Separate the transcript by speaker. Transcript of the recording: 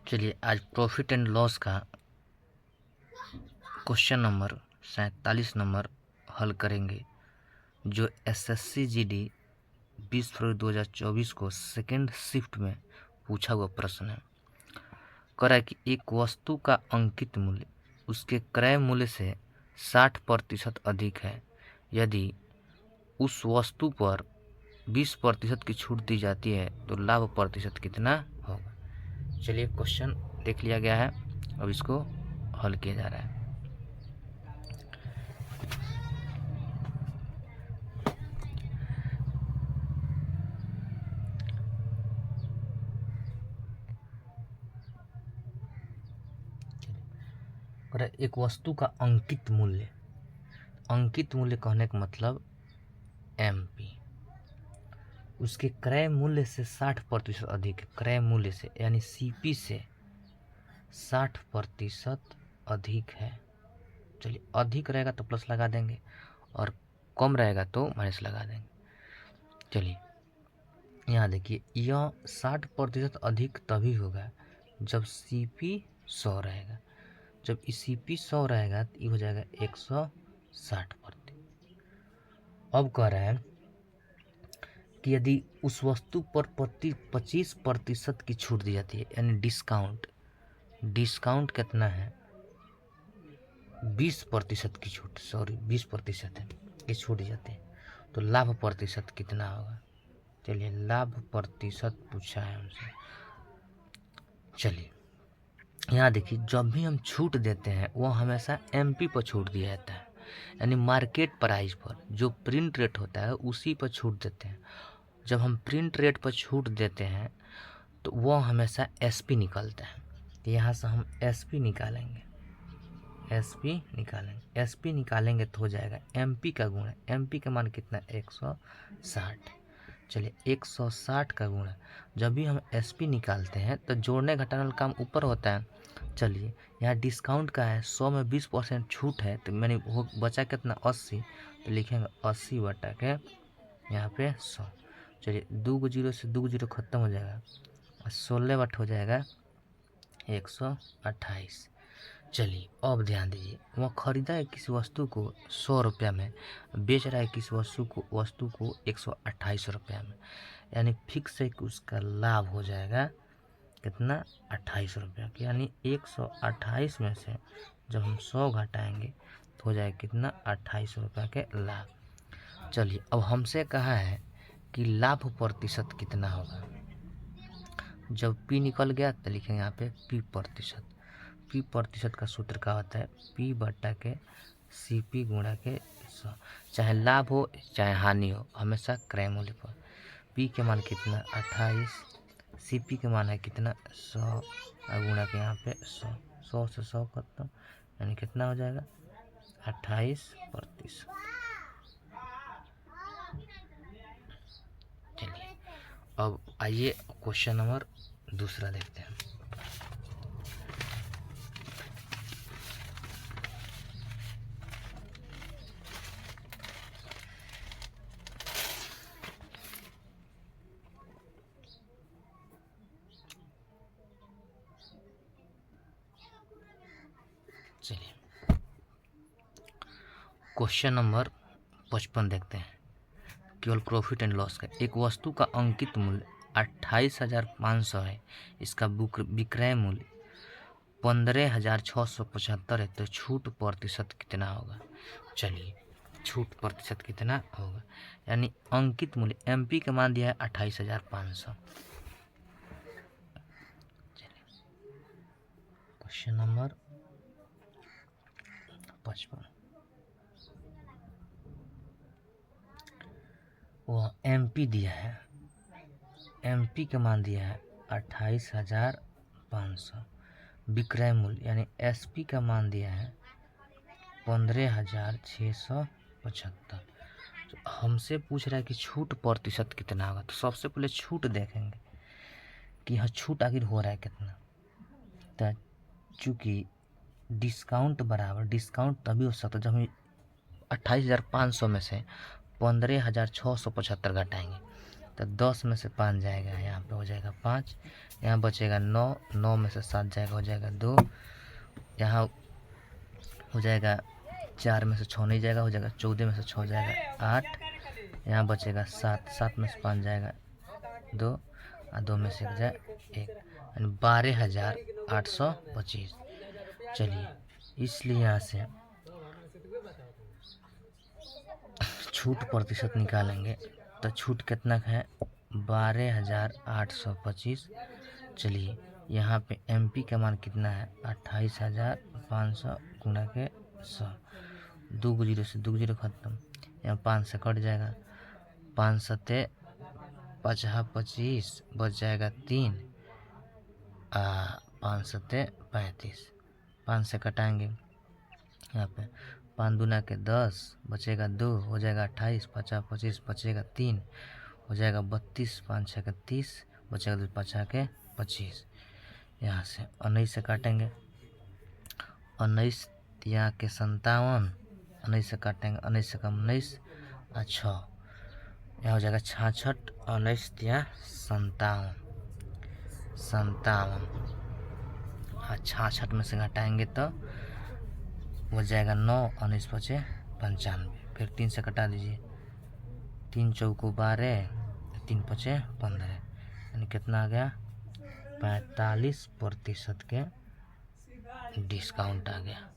Speaker 1: चलिए आज profit and loss का क्वेश्चन नंबर 47 नंबर हल करेंगे, जो एसएससी जीडी 20 फरवरी 2024 को सेकेंड शिफ्ट में पूछा हुआ प्रश्न है। कह रहा है कि एक वस्तु का अंकित मूल्य उसके क्रय मूल्य से 60% अधिक है। यदि उस वस्तु पर 20% की छूट दी जाती है तो लाभ प्रतिशत कितना होगा। चलिए क्वेश्चन देख लिया गया है, अब इसको हल किया जा रहा है। एक वस्तु का अंकित मूल्य कहने का मतलब एमपी, उसके क्रय मूल्य से 60% अधिक है। क्रय मूल्य से यानी सीपी से 60% अधिक है। चलिए अधिक रहेगा तो प्लस लगा देंगे और कम रहेगा तो माइनस लगा देंगे। चलिए यहाँ देखिए, यह 60% अधिक तभी होगा जब सीपी 100 रहेगा। जब सीपी 100 रहेगा तो ये हो जाएगा 160%। अब कह रहा है कि यदि उस वस्तु पर 25% की छूट दी जाती है, यानी डिस्काउंट कितना है, 20% की छूट, 20% है की छूट दी जाती है, तो लाभ प्रतिशत कितना होगा। चलिए लाभ प्रतिशत पूछा है हमसे। चलिए यहाँ देखिए, जब भी हम छूट देते हैं वो हमेशा एमपी पर छूट दिया जाता है, यानी मार्केट प्राइस पर जो प्रिंट रेट होता है उसी पर छूट देते हैं। जब हम प्रिंट रेट पर छूट देते हैं तो वो हमेशा एसपी निकलता है। यहाँ से हम एसपी निकालेंगे, एसपी निकालेंगे तो हो जाएगा एमपी का गुणा, एमपी का मान कितना 160। चलिए 160 का गुणा, जब भी हम एसपी निकालते हैं तो जोड़ने घटाने वाला काम ऊपर होता है। चलिए यहाँ डिस्काउंट का है, 100 में 20% छूट है तो मैंने वो बचा कितना 80, तो लिखेंगे 80 बटा के यहाँ पे 100। चलिए 2 जीरो से 2 जीरो खत्म हो जाएगा, 16 बट हो जाएगा 128। चलिए अब ध्यान दीजिए, वह खरीदा है किसी वस्तु को 100 रुपया में, बेच रहा है किसी वस्तु को 128 रुपया में, यानी फिक्स है कि उसका लाभ हो जाएगा कितना 28 रुपया। यानी 128 में से जब हम 100 घटाएंगे तो हो जाएगा कितना 28 रुपया के लाभ। चलिए अब हमसे कहा है कि लाभ प्रतिशत कितना होगा। जब पी निकल गया तो लिखेंगे यहाँ पे पी प्रतिशत का सूत्र क्या होता है, पी बटा के सीपी गुणा के 100। चाहे लाभ हो चाहे हानि हो, हमेशा क्रय मूल्य पर। पी के मान कितना 28, सीपी के मान है कितना 100 और गुणा के यहाँ पे 100, 100 से 100 खत्म, यानी कितना हो जाएगा 28%। चलिए अब आइए क्वेश्चन नंबर दूसरा देखते हैं। चलिए क्वेश्चन नंबर 55 देखते हैं, केवल प्रॉफिट एंड लॉस का। एक वस्तु का अंकित मूल्य 28,500 है, इसका विक्रय मूल्य 15,675 है, तो छूट प्रतिशत कितना होगा। चलिए छूट प्रतिशत कितना होगा, यानी अंकित मूल्य एमपी का मान दिया है 28,500। क्वेश्चन नंबर 55, वो एमपी दिया है, एमपी का मान दिया है 28,500, विक्रय मूल्य यानी एसपी का मान दिया है 15,675। तो हमसे पूछ रहा है कि छूट प्रतिशत कितना होगा। तो सबसे पहले छूट देखेंगे कि यहाँ छूट आखिर हो रहा है कितना। तो चूँकि डिस्काउंट बराबर, डिस्काउंट तभी हो सकता है जब हम 28,500 में से 15,675 घटाएंगे तो 10 में से 5 जाएगा, यहाँ पे हो जाएगा 5, यहाँ बचेगा 9, 9 में से 7 जाएगा, हो जाएगा 2, यहाँ हो जाएगा 4 में से 6 नहीं जाएगा, हो जाएगा 14 में से 6 जाएगा 8, यहाँ बचेगा 7, 7 में से 5 जाएगा 2 और 2 में से 1 जाए 1, यानी 12,825। चलिए इसलिए यहाँ से छूट प्रतिशत निकालेंगे तो छूट कितना का है, 12,825। चलिए यहाँ पे MP का मान कितना है, 28,500 गुणा के 100, 2 जीरो से 2 जीरो खत्म, यहाँ 5 से कट जाएगा, 5 सत्ते 25, बच जाएगा 3, 5 सत्ते 35, 5 से कटाएंगे, यहाँ पे 5 दूना के 10, बचेगा 2, हो जाएगा 28, 50 25 बचेगा 3, हो जाएगा 32, 5 छः के 30, बचेगा 2 5 के 25। यहाँ से 19 से काटेंगे, 19 यहाँ के 57, 19 से काटेंगे, 19 से कम 19 और 6, यहाँ हो जाएगा 66, 19 यहाँ 57, 57 और 66 में से घटाएंगे तो हो जाएगा 9, 19 बचे 95, फिर 3 से कटा दीजिए, 3 चौको 12, 3 बचे 15, यानी कितना आ गया, 45% के डिस्काउंट आ गया।